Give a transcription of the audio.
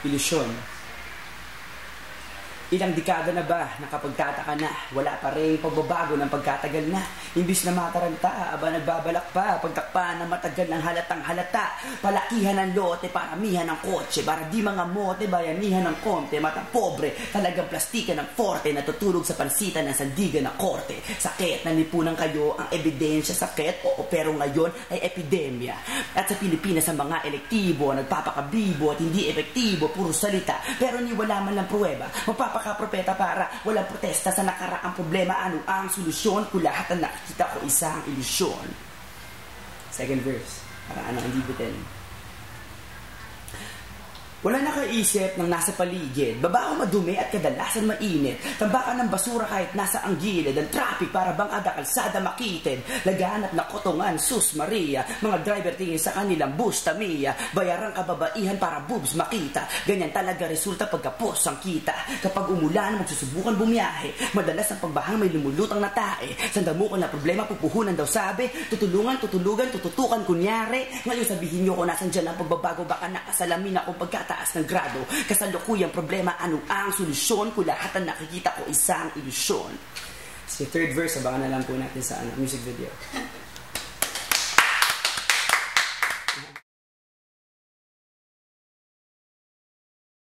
Ilusyon. Ilang dekada na ba nakapagtataka na wala pa rin pagbabago ng pagkatagal na? Imbis na mataranta, aba nagbabalak pa, pagtakpan ng matagal ng halatang halata, palakihan ng lote, paramihan ng kotse, para di mga mote, bayanihan ng konte, matang pobre, talagang plastika ng forte, natutulog sa pansitan ng sandigan ng korte. Sakit, nanipunan kayo ang ebidensya, sakit, oo, pero ngayon ay epidemya. At sa Pilipinas ang mga elektibo, nagpapakabibo at hindi epektibo, puro salita, pero ni wala man lang pruweba, magpapakapropeta para walang protesta sa nakaraang problema. Ano ang solusyon? Kung lahat ang nakikita ko isang ilusyon. Second verse, para ano ang libitin. Wala nakaisip ng nasa paligid, babaho madumi at kadalasan mainit, tambakan ng basura kahit nasa ang gilid, ang traffic para bang ada kalsada makitid, laganap na kotongan, sus Maria, mga driver tingin sa kanilang bus, Tamiya, bayarang kababaihan para boobs makita, ganyan talaga resulta pagkapos ang kita, kapag umulan magsusubukan bumiyahe, madalas ang pagbahang may lumulutang na tae, sandamukan na problema pupuhunan daw sabi, tutulungan, tututukan kunyari, ngayon sabihin nyo kung nasan dyan ang pagbabago, baka nakasalamin akong pagkataas ng grado, kasalukuyang problema, ano ang solusyon? Kung lahat ang nakikita ko isang ilusyon. Si third verse, abangan na lang po natin sa music video.